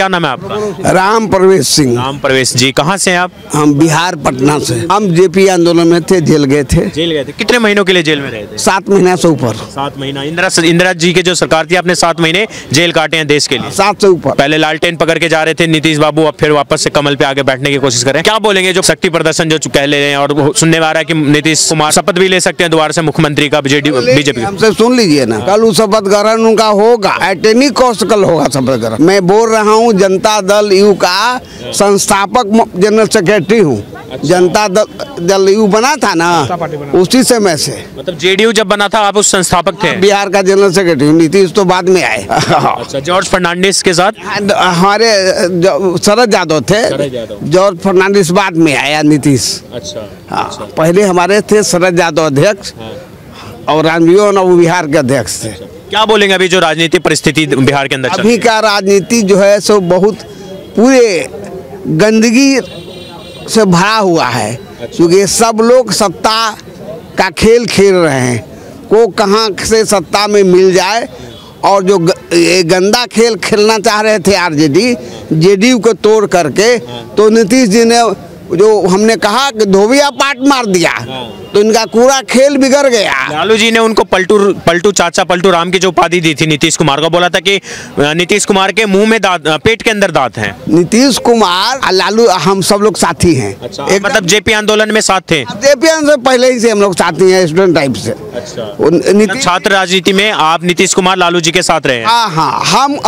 क्या नाम है आपका? राम प्रवेश सिंह। राम प्रवेश जी, कहाँ से हैं आप? हम बिहार पटना से। हम जेपी आंदोलन में थे, जेल गए थे। जेल गए थे? कितने महीनों के लिए जेल में रहे थे? 7 महीना से ऊपर। 7 महीना। इंदिरा जी के जो सरकार थी, आपने 7 महीने जेल काटे हैं देश के लिए। 7 से ऊपर। पहले लालटेन पकड़ के जा रहे थे नीतीश बाबू, अब फिर वापस से कमल पे आगे बैठने की कोशिश करें। क्या बोलेंगे जो शक्ति प्रदर्शन जो कह ले रहे हैं, और सुनने में आ रहा है कि नीतीश कुमार शपथ भी ले सकते हैं दोबारा से मुख्यमंत्री का बीजेपी? हमसे सुन लीजिए ना, कल शपथ ग्रहण उनका होगा, एटनी कॉस्ट कल होगा शपथ ग्रहण। मैं बोल रहा हूँ जनता दल यू का संस्थापक जनरल सेक्रेटरी हूँ। जनता दल यू बना था ना, उसी समय से। मतलब जेडीयू जब बना था आप उस संस्थापक थे? बिहार का जनरल सेक्रेटरी। नीतीश तो बाद में आए। अच्छा, जॉर्ज फर्नांडिस के साथ हमारे शरद यादव थे। जॉर्ज फर्नांडिस बाद में आया नीतीश। अच्छा, हाँ, पहले हमारे थे शरद यादव अध्यक्ष, और रामजीवन अब बिहार के अध्यक्ष थे। क्या बोलेंगे अभी जो राजनीतिक परिस्थिति बिहार के अंदर चल रही है? अभी का राजनीति जो है सो बहुत पूरे गंदगी से भरा हुआ है। क्योंकि सब लोग सत्ता का खेल खेल रहे हैं, को कहाँ से सत्ता में मिल जाए। और जो ये गंदा खेल खेलना चाह रहे थे आरजेडी, जेडीयू को तोड़ करके, तो नीतीश जी ने जो हमने कहा कि धोबिया पाट मार दिया, तो इनका पूरा खेल बिगड़ गया। लालू जी ने उनको पलटू चाचा पलटू राम की जो उपाधि दी थी नीतीश कुमार को, बोला था कि नीतीश कुमार के मुंह में दांत, पेट के अंदर दांत हैं। नीतीश कुमार और लालू हम सब लोग साथी हैं। अच्छा, मतलब जेपी आंदोलन में साथ थे? जेपी आंदोलन से पहले ही से हम लोग साथी हैं, स्टूडेंट टाइप से। अच्छा, छात्र राजनीति में आप नीतीश कुमार लालू जी के साथ रहे हैं? हाँ,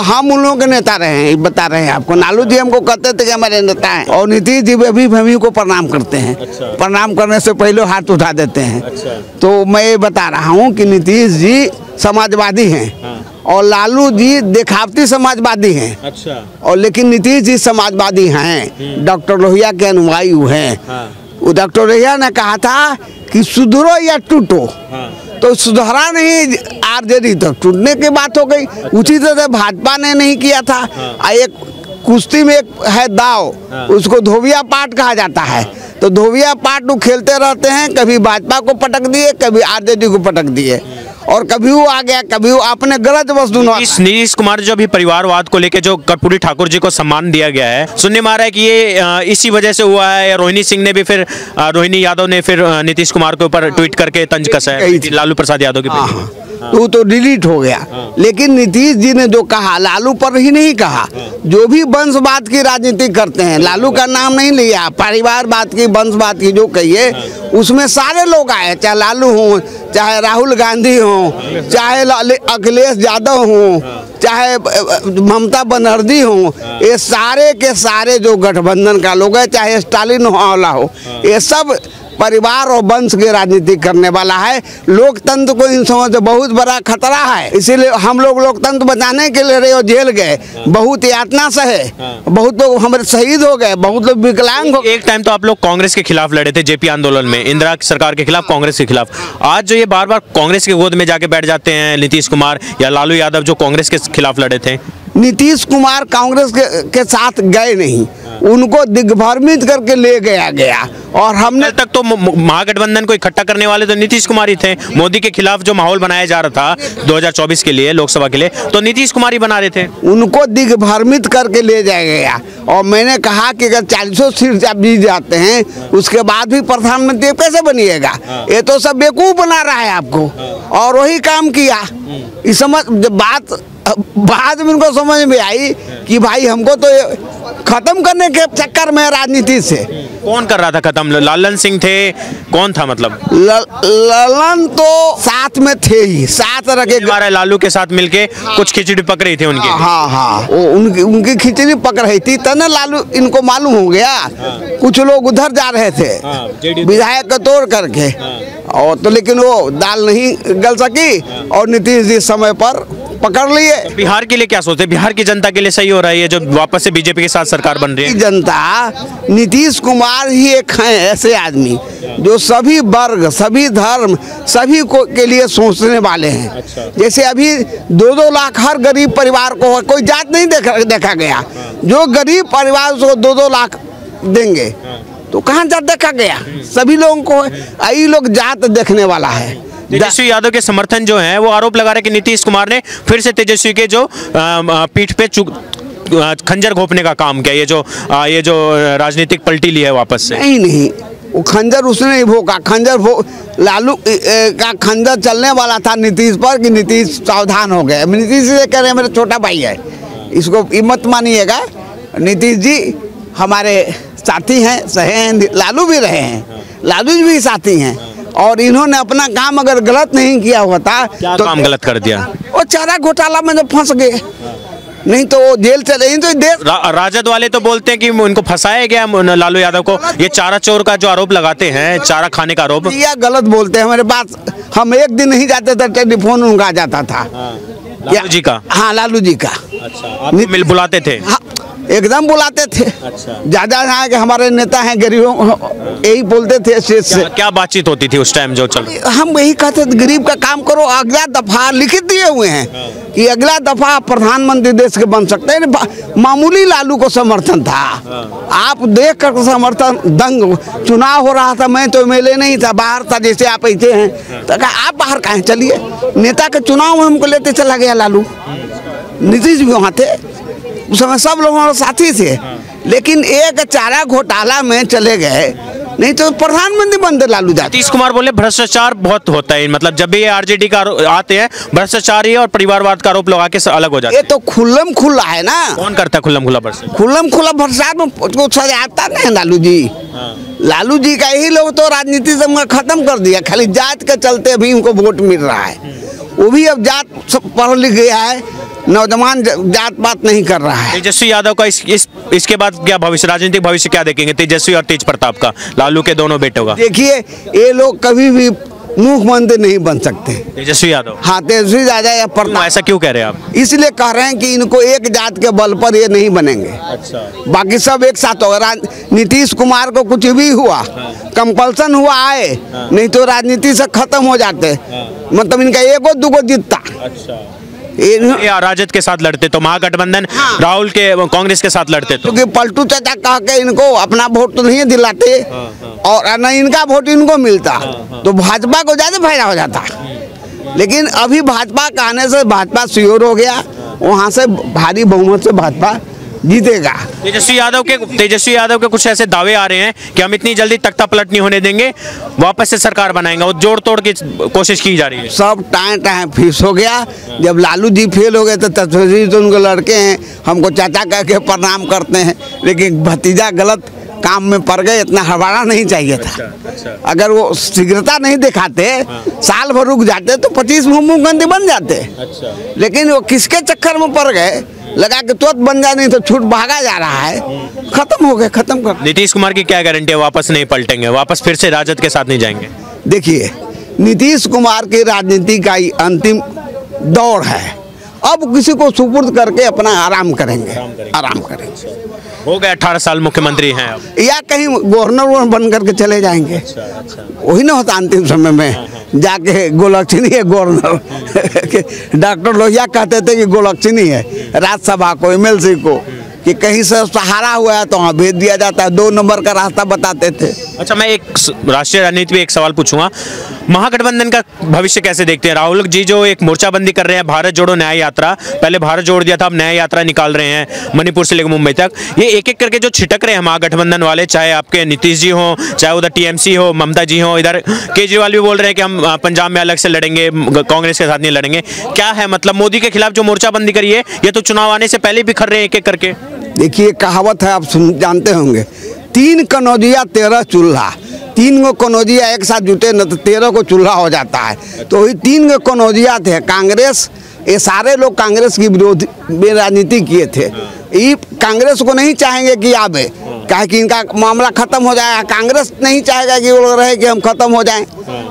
हम उन लोगों के नेता रहे हैं, बता रहे हैं आपको। लालू जी हमको कहते थे कि हमारे नेता हैं, और नीतीश जी भी को प्रणाम करते हैं। अच्छा। प्रणाम करने से पहले हाथ उठा देते हैं। अच्छा। तो मैं ये बता रहा हूँ कि नीतीश जी समाजवादी हैं। हाँ। और लालू जी देखावती समाजवादी हैं। अच्छा। और लेकिन नीतीश जी समाजवादी हैं, डॉक्टर लोहिया के अनुयायी हैं। हाँ। डॉक्टर लोहिया ने कहा था कि सुधरो या टूटो। हाँ। तो सुधरा नहीं आरजेडी, तो टूटने की बात हो गई। उसी तरह भाजपा ने नहीं किया था। हाँ। एक कुश्ती में एक है दाव, उसको धोबिया पाट कहा जाता है। तो धोबिया पाट वो खेलते रहते हैं, कभी भाजपा को पटक दिए, कभी आरजेडी को पटक दिए, और कभी वो आ गया, कभी वो अपने गलत वस्तु। नीतीश कुमार जो भी परिवारवाद को लेकर जो कर्पूरी ठाकुर जी को सम्मान दिया गया है, सुनने में आ रहा है कि ये इसी वजह से हुआ है। रोहिणी सिंह ने भी फिर रोहिणी यादव ने फिर नीतीश कुमार के ऊपर ट्वीट करके तंज कसा है लालू प्रसाद यादव की। तो डिलीट हो गया। लेकिन नीतीश जी ने जो कहा, लालू पर ही नहीं कहा। जो भी वंशवाद की राजनीति करते हैं, लालू का नाम नहीं लिया, परिवारवाद की, वंशवाद की जो कहिए, उसमें सारे लोग आए, चाहे लालू हो, चाहे राहुल गांधी हो, चाहे अखिलेश यादव हो, चाहे ममता बनर्जी हो, ये सारे के सारे जो गठबंधन का लोग है, चाहे स्टालिन हो, ये सब परिवार और वंश की राजनीति करने वाला है। लोकतंत्र को इन समझ से बहुत बड़ा खतरा है। इसीलिए हम लोग लोकतंत्र बचाने के लिए रहे, जेल गए, बहुत यातना सहे, बहुत लोग हमारे शहीद हो गए, बहुत लोग विकलांग हो। एक टाइम तो आप लोग कांग्रेस के खिलाफ लड़े थे जेपी आंदोलन में, इंदिरा सरकार के खिलाफ, कांग्रेस के खिलाफ। आज जो ये बार बार कांग्रेस की गोद में जाके बैठ जाते हैं नीतीश कुमार या लालू यादव जो कांग्रेस के खिलाफ लड़े थे। नीतीश कुमार कांग्रेस के साथ गए नहीं, उनको दिग्भ्रमित करके ले गया। और हमने तक तो महागठबंधन को इकट्ठा करने वाले तो नीतीश कुमार ही थे। मोदी के खिलाफ जो माहौल बनाया जा रहा था 2024 के लिए, लोकसभा के लिए, तो नीतीश कुमार ही बना रहे थे। उनको दिग्भ्रमित करके ले जाया गया। और मैंने कहा कि अगर 40 सीट आप जीत जाते हैं, उसके बाद भी प्रधानमंत्री कैसे बनिएगा? ये तो सब बेवकूफ बना रहा है आपको। और वही काम किया। इस समझ बात बाद में उनको समझ में आई कि भाई हमको तो खत्म करने के चक्कर में राजनीति से। कौन कर रहा था खत्म? लालन सिंह थे? कौन था मतलब? लालन तो साथ में थे ही, साथ रखे हमारे लालू के साथ मिलके कुछ खिचड़ी पक रही थी उनकी। हाँ, उनकी खिचड़ी पक रही थी, तब ना लालू इनको मालूम हो गया। कुछ लोग उधर जा रहे थे विधायक को तोड़ करके, और तो लेकिन वो दाल नहीं गल सकी, और नीतीश जी समय पर पकड़ लिए। बिहार के लिए क्या सोचते हैं? बिहार की जनता के लिए सही हो रहा है ये जो वापस से बीजेपी के साथ सरकार बन रही है? जनता, नीतीश कुमार ही एक हैं ऐसे आदमी जो सभी वर्ग, सभी धर्म, सभी को के लिए सोचने वाले हैं। अच्छा। जैसे अभी 2-2 लाख हर गरीब परिवार को, कोई जात नहीं देखा गया। जो गरीब परिवार उसको 2-2 लाख देंगे, तो कहाँ जात देखा गया? सभी लोगों को यही लोग जात देखने वाला है। तेजस्वी यादव के समर्थन जो है वो आरोप लगा रहे कि नीतीश कुमार ने फिर से तेजस्वी के जो पीठ पे खंजर घोंपने का काम किया, ये जो राजनीतिक पलटी ली है वापस से? नहीं, वो खंजर उसने नहीं भोंका। लालू का खंजर चलने वाला था नीतीश पर कि नीतीश सावधान हो गए। नीतीश से कह रहे हैं मेरा छोटा भाई है, इसको मत मानिएगा। नीतीश जी हमारे साथी हैं, सहे हैं, लालू भी रहे हैं, लालू जी भी साथी हैं। और इन्होंने अपना काम अगर गलत नहीं किया होता तो काम गलत कर दिया। वो चारा घोटाला में जब फंस गए, नहीं तो वो जेल चले ही तो देश। राजद वाले तो बोलते हैं कि उनको फंसाया गया लालू यादव को। ये चारा चोर का जो आरोप लगाते हैं, चारा खाने का आरोप, या गलत बोलते हैं। हमारे पास हम एक दिन नहीं जाते थे, टेलीफोन उनका जाता था। लालू जी का? हाँ, लालू जी का। अच्छा, आप मिल बुलाते थे? हाँ, एकदम बुलाते थे। अच्छा, ज्यादा यहाँ के हमारे नेता हैं गरीबों, यही बोलते थे स्टेज से। क्या बातचीत होती थी उस टाइम जो चल? हम यही कहते थे गरीब का काम करो। अगला दफा लिखित दिए हुए हैं कि अगला दफा प्रधानमंत्री देश के बन सकते हैं। मामूली लालू को समर्थन था, आप देख कर समर्थन दंग। चुनाव हो रहा था, मैं तो मेले नहीं था, बाहर था, जैसे आप ऐसे हैं तो कहा आप बाहर कहाँ चलिए। नेता के चुनाव में हमको लेते चला गया लालू। नीतीश भी वहाँ थे उस समय, सब लोग हमारे साथी थे। लेकिन एक चारा घोटाला में चले गए, नहीं तो प्रधानमंत्री बनते लालू जी। नीतीश कुमार बोले भ्रष्टाचार बहुत होता है, मतलब जब भी ये आरजेडी का आते हैं भ्रष्टाचारी और परिवारवाद का आरोप लगा के अलग हो जाते हैं। ये तो खुल्लम खुल्ला है ना। कौन करता है खुल्लम खुल्ला भ्रष्टाचार? खुल्लम खुल्ला भ्रष्टाचार में कुछ आता नहीं लालू जी। लालू जी का यही लोग तो राजनीति से खत्म कर दिया। खाली जात के चलते भी उनको वोट मिल रहा है। वो भी अब जात पढ़ लिख गया है, नौजवान जात पात नहीं कर रहा है। तेजस्वी यादव का इसके बाद क्या भविष्य, राजनीतिक भविष्य क्या देखेंगे तेजस्वी और तेज प्रताप का, लालू के दोनों बेटों का? देखिए, ये लोग कभी भी मुख्यमंत्री नहीं बन सकते। तेजस्वी यादव? हाँ, तेजस्वी यादव या प्रताप। ऐसा क्यों कह रहे हैं आप? इसलिए कह रहे हैं कि इनको एक जात के बल पर ये नहीं बनेंगे। अच्छा, बाकी सब एक साथ होगा। नीतीश कुमार को कुछ भी हुआ, कंपल्सन हुआ आए, नहीं तो राजनीति से खत्म हो जाते। मतलब इनका एगो दुगो जीतता। अच्छा, ये राजद के साथ लड़ते तो महागठबंधन राहुल के कांग्रेस के साथ लड़ते तो, क्योंकि पलटू चाचा कह के इनको अपना वोट तो नहीं दिलाते और न इनका वोट इनको मिलता, तो भाजपा को ज्यादा फायदा हो जाता। लेकिन अभी भाजपा का आने से भाजपा श्योर हो गया, वहाँ से भारी बहुमत से भाजपा जीतेगा। तेजस्वी यादव के कुछ ऐसे दावे आ रहे हैं कि हम इतनी जल्दी तख्ता पलट नहीं होने देंगे, वापस से सरकार बनाएंगे। वो जोड़ तोड़ की कोशिश की जा रही है। सब टाइम फिक्स हो गया। जब लालू जी फेल हो गए तो तेजस्वी तो उनके लड़के हैं, हमको चाचा कह के प्रणाम करते हैं। लेकिन भतीजा गलत काम में पड़ गए, इतना हड़बड़ा नहीं चाहिए था। अच्छा। अगर वो शीघ्रता नहीं दिखाते, साल भर रुक जाते तो 25 मुख्यमंत्री बन जाते। अच्छा। लेकिन वो किसके चक्कर में पड़ गए, लगा कि तुरंत बन जाए, नहीं तो छूट भागा जा रहा है। खत्म हो गए, खत्म कर। नीतीश कुमार की क्या गारंटी है वापस नहीं पलटेंगे, वापस फिर से राजद के साथ नहीं जाएंगे? देखिए, नीतीश कुमार की राजनीति का अंतिम दौर है। अब किसी को सुपुर्द करके अपना आराम करेंगे। हो गए 18 साल मुख्यमंत्री हैं अब, या कहीं गवर्नर बन करके चले जाएंगे। अच्छा। वही ना होता अंतिम समय में जाके गोलक्षणी है गवर्नर। डॉक्टर लोहिया कहते थे कि गोलक्षणी है राज्यसभा को, एमएलसी को, कि कहीं से सहारा हुआ है तो वहाँ भेज दिया जाता है, 2 नंबर का रास्ता बताते थे। अच्छा, मैं एक राष्ट्रीय राजनीति में एक सवाल पूछूंगा, महागठबंधन का भविष्य कैसे देखते हैं? राहुल जी जो एक मोर्चाबंदी कर रहे हैं, भारत जोड़ो न्याय यात्रा, पहले भारत जोड़ दिया था, अब न्याय यात्रा निकाल रहे हैं मणिपुर से लेकर मुंबई तक। ये एक एक करके जो छिटक रहे हैं महागठबंधन वाले, चाहे आपके नीतीश जी हो, चाहे उधर टीएमसी हो, ममता जी हो, इधर केजरीवाल भी बोल रहे हैं कि हम पंजाब में अलग से लड़ेंगे, कांग्रेस के साथ नहीं लड़ेंगे। क्या है मतलब मोदी के खिलाफ जो मोर्चाबंदी करी है, ये तो चुनाव आने से पहले बिखर रहे हैं एक एक करके। देखिए, कहावत है, आप जानते होंगे, 3 कनौजिया 13 चूल्हा। 3 गो कनौजिया एक साथ जुटे न तो 13 को चूल्हा हो जाता है। तो वही 3 गो कनौजिया थे। कांग्रेस, ये सारे लोग कांग्रेस की विरोधी राजनीति किए थे। ये कांग्रेस को नहीं चाहेंगे कि आवे, कहे कि इनका मामला खत्म हो जाएगा। कांग्रेस नहीं चाहेगा कि वो लोग रहे कि हम खत्म हो जाएं।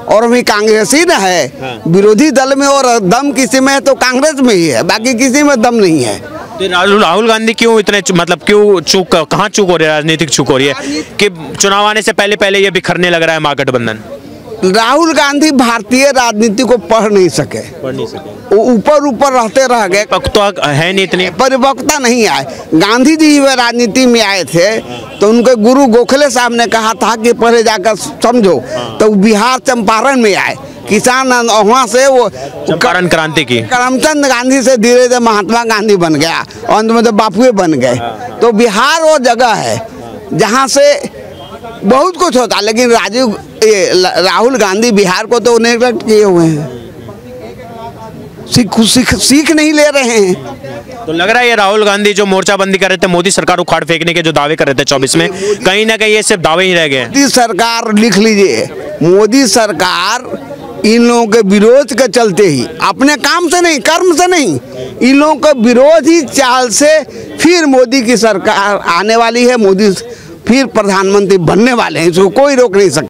और अभी कांग्रेस ही न है विरोधी दल में, और दम किसी में है तो कांग्रेस में ही है, बाकी किसी में दम नहीं है। राहुल गांधी क्यों इतने मतलब क्यों चूक, कहाँ चूक हो रही है, राजनीतिक चूक हो रही है कि चुनाव आने से पहले ये बिखरने लग रहा है महागठबंधन? राहुल गांधी भारतीय राजनीति को पढ़ नहीं सके, वो ऊपर रहते रह गए। परिपक्वता है नहीं, इतनी परिपक्वता नहीं आए। गांधी जी वे राजनीति में आए थे तो उनके गुरु गोखले साहब ने कहा था कि पहले जाकर समझो, तो बिहार चंपारण में आए किसान वहाँ से वो चंपारण क्रांति की करमचंद गांधी से धीरे धीरे महात्मा गांधी बन गया, अंत में तो बापुए बन गए। तो बिहार वो जगह है जहाँ से बहुत कुछ होता, लेकिन राहुल गांधी बिहार को तो नेग्लेक्ट किए हुए हैं, सीख नहीं ले रहे हैं। तो लग रहा है ये राहुल गांधी जो मोर्चाबंदी कर रहे थे, मोदी सरकार उखाड़ फेंकने के जो दावे कर रहे थे 24 में, कहीं ना कहीं ये सिर्फ दावे ही रह गए। मोदी सरकार, लिख लीजिए, मोदी सरकार इन लोगों के विरोध के चलते ही, अपने काम से नहीं, कर्म से नहीं, इन लोगों के विरोधी चाल से फिर मोदी की सरकार आने वाली है, मोदी फिर प्रधानमंत्री बनने वाले हैं, इसको कोई रोक नहीं सकता।